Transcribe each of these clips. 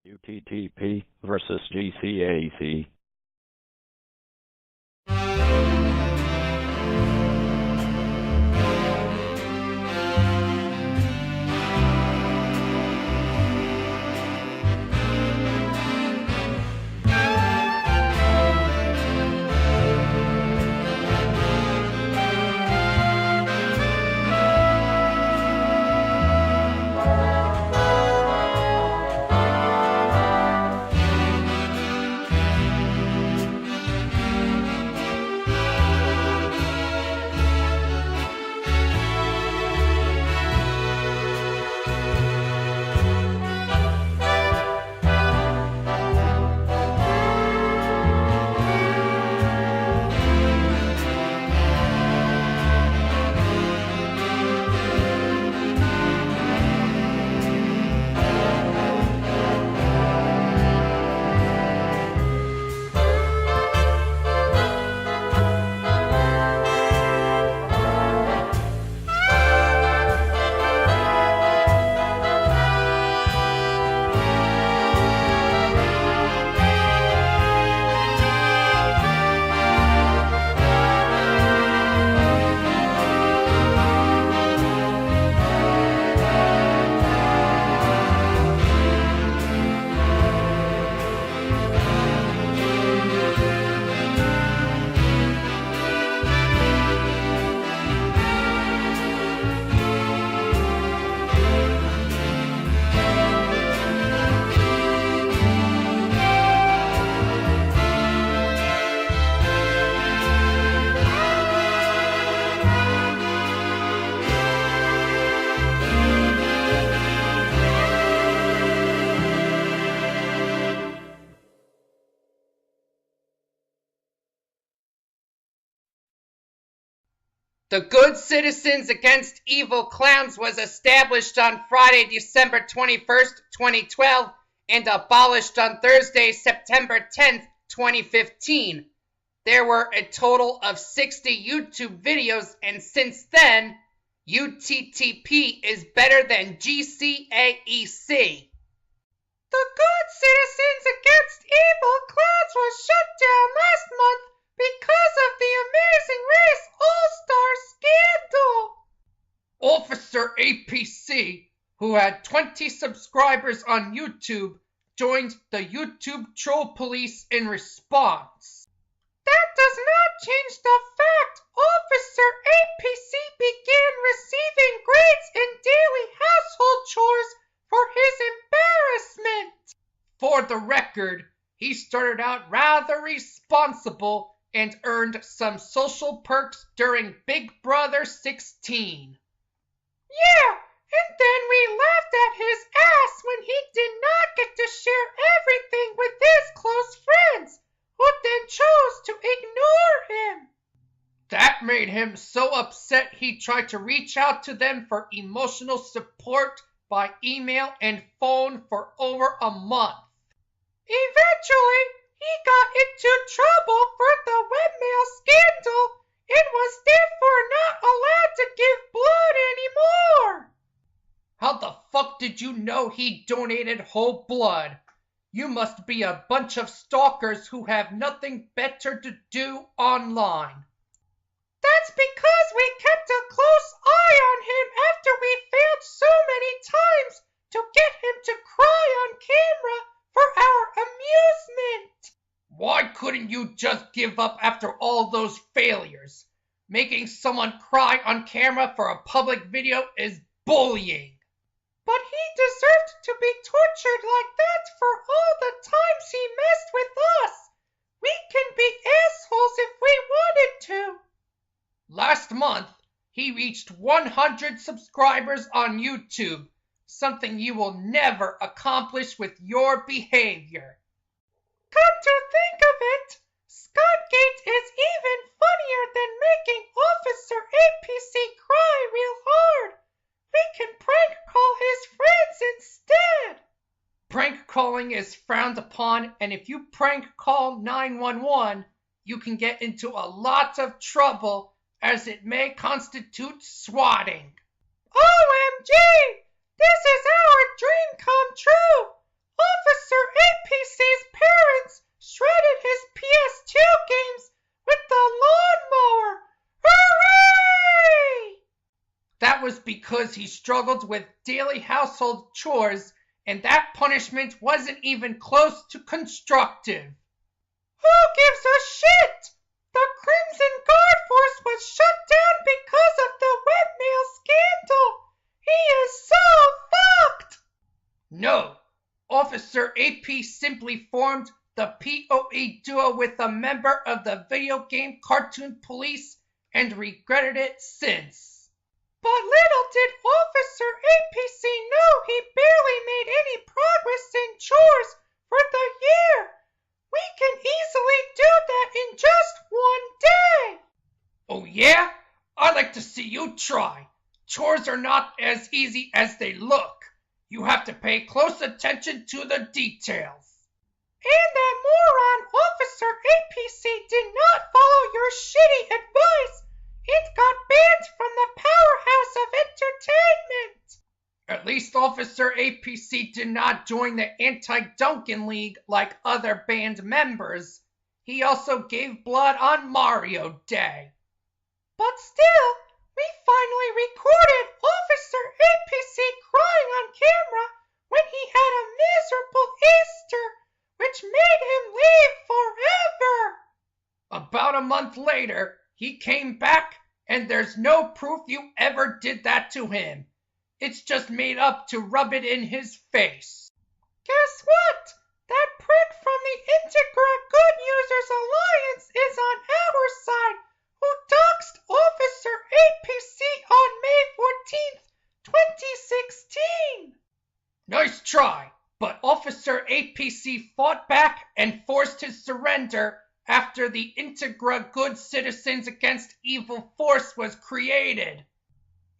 UTTP versus GCAEC. The Good Citizens Against Evil Clowns was established on Friday, December 21st, 2012, and abolished on Thursday, September 10th, 2015. There were a total of 60 YouTube videos, and since then, UTTP is better than GCAEC. The Good Citizens Against Evil Clowns was shut down last month because of the Amazing Race All-Star scandal. Officer APC, who had 20 subscribers on YouTube, joined the YouTube troll police in response. That does not change the fact Officer APC began receiving grades in daily household chores for his embarrassment. For the record, he started out rather responsible and earned some social perks during Big Brother 16. Yeah, and then we laughed at his ass when he did not get to share everything with his close friends, who then chose to ignore him. That made him so upset he tried to reach out to them for emotional support by email and phone for over a month. Eventually, he got into trouble for the webmail scandal and was therefore not allowed to give blood anymore. How the fuck did you know he donated whole blood? You must be a bunch of stalkers who have nothing better to do online. That's because we kept a close eye on him after we failed so many times to get him to cry on camera for our amusement. Why couldn't you just give up after all those failures? Making someone cry on camera for a public video is bullying. But he deserved to be tortured like that for all the times he messed with us. We can be assholes if we wanted to. Last month, he reached 100 subscribers on YouTube, something you will never accomplish with your behavior. Come to think of it, Scottgate is even funnier than making Officer APC cry real hard. We can prank call his friends instead. Prank calling is frowned upon, and if you prank call 911, you can get into a lot of trouble, as it may constitute swatting. OMG! This is our dream come true! Officer was because he struggled with daily household chores, and that punishment wasn't even close to constructive. Who gives a shit? The Crimson Guard Force was shut down because of the webmail scandal. He is so fucked. No, Officer AP simply formed the POE duo with a member of the video game Cartoon Police and regretted it since. But little did Officer APC know he barely made any progress in chores for the year. We can easily do that in just one day. Oh yeah? I'd like to see you try. Chores are not as easy as they look. You have to pay close attention to the details. And that moron Officer APC did not follow your shitty advice. It got banned from the powerhouse of entertainment. At least Officer APC did not join the Anti-Duncan League like other band members. He also gave blood on Mario Day. But still, we finally recorded Officer APC crying on camera when he had a miserable Easter, which made him leave forever. About a month later, he came back, and there's no proof you ever did that to him. It's just made up to rub it in his face. Guess what? That prick from the Integra Good Users Alliance is on our side, who doxed Officer APC on May 14th, 2016. Nice try, but Officer APC fought back and forced his surrender after the Integra Good Citizens Against Evil Force was created.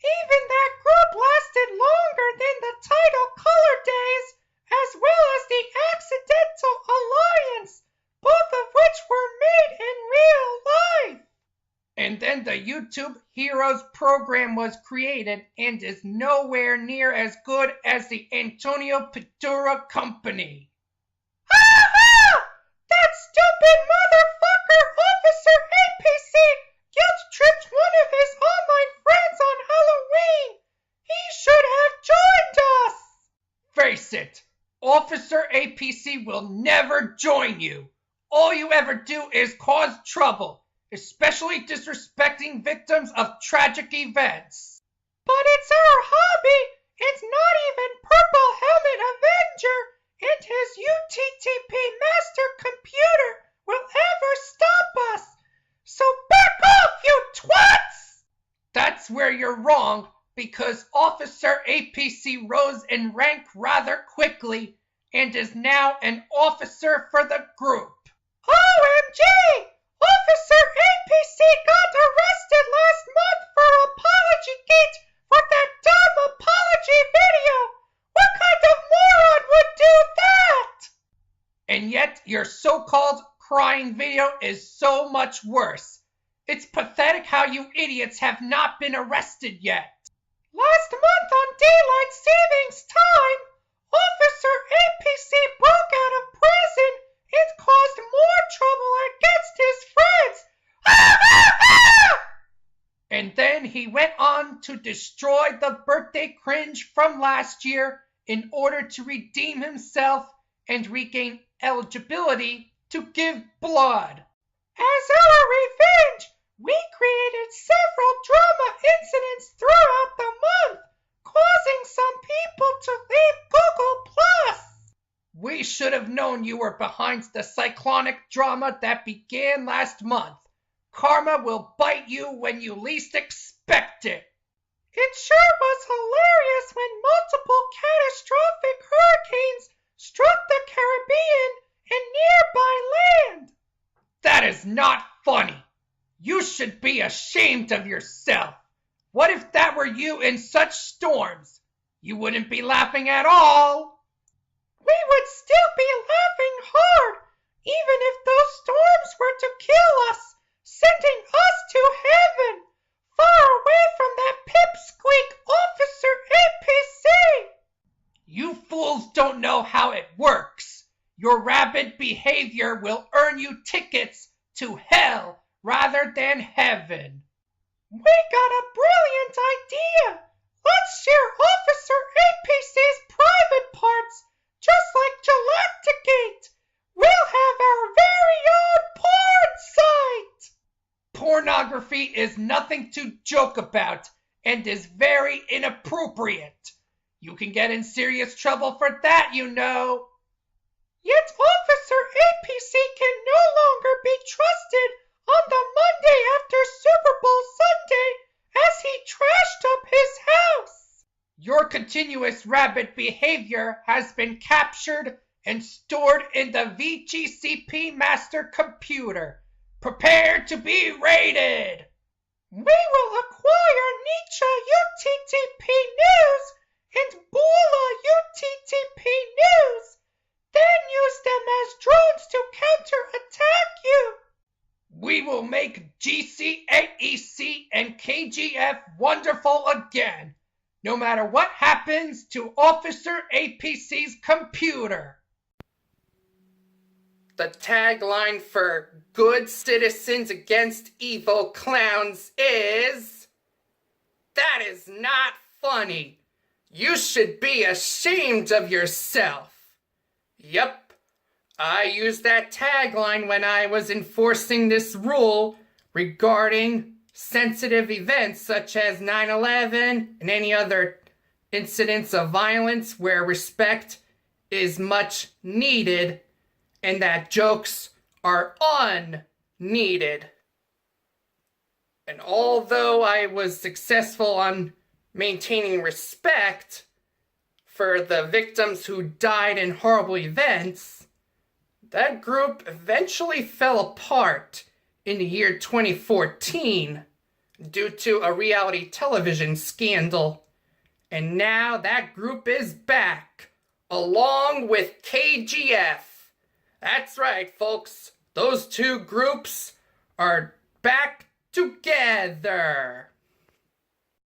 Even that group lasted longer than the title Color Days, as well as the Accidental Alliance, both of which were made in real life. And then the YouTube Heroes program was created and is nowhere near as good as the Antonio Pintura Company. Ha ha! That stupid motherfucker Officer APC guilt-tripped one of his online friends on Halloween. He should have joined us. Face it, Officer APC will never join you. All you ever do is cause trouble, especially disrespecting victims of tragic events. But it's our hobby. It's not even Purple Helmet Avenger and his UTTP master computer will ever stop us. So back off, you twats! That's where you're wrong, because Officer APC rose in rank rather quickly and is now an officer for the group. OMG! Officer APC got arrested last month for Apologygate for that dumb apology video. What kind of moron would do that? And yet your so-called crying video is so much worse. It's pathetic how you idiots have not been arrested yet. Last month on Daylight Savings Time, Officer APC broke out of prison and caused more trouble against his friends. And then he went on to destroy the birthday cringe from last year in order to redeem himself and regain eligibility to give blood. As our revenge, we created several drama incidents throughout the month, causing some people to leave Google+. We should have known you were behind the cyclonic drama that began last month. Karma will bite you when you least expect it. It sure was hilarious when multiple catastrophic hurricanes struck the Caribbean and nearby land. That is not funny. You should be ashamed of yourself. What if that were you in such storms? You wouldn't be laughing at all. We would still be laughing hard, even if those storms were to kill us, sending us to heaven, far away from that pipsqueak Officer APC. You fools don't know how it works. Your rabid behavior will earn you tickets to hell rather than heaven. We got a brilliant idea. Let's share Officer APC's private parts, just like Galacticate. We'll have our very own porn site. Pornography is nothing to joke about and is very inappropriate. You can get in serious trouble for that, you know. Yet Officer APC can no longer be trusted on the Monday after Super Bowl Sunday as he trashed up his house. Your continuous rabbit behavior has been captured and stored in the VGCP master computer. Prepare to be raided. We will acquire Nietzsche UTTP News and Bula UTTP News, then use them as drones to counterattack you. We will make GCAEC and KGF wonderful again, no matter what happens to Officer APC's computer. The tagline for Good Citizens Against Evil Clowns is, "That is not funny. You should be ashamed of yourself." Yep, I used that tagline when I was enforcing this rule regarding sensitive events such as 9/11 and any other incidents of violence where respect is much needed and that jokes are unneeded. And although I was successful on maintaining respect for the victims who died in horrible events, that group eventually fell apart in the year 2014 due to a reality television scandal. And now that group is back, along with KGF. That's right, folks. Those two groups are back together.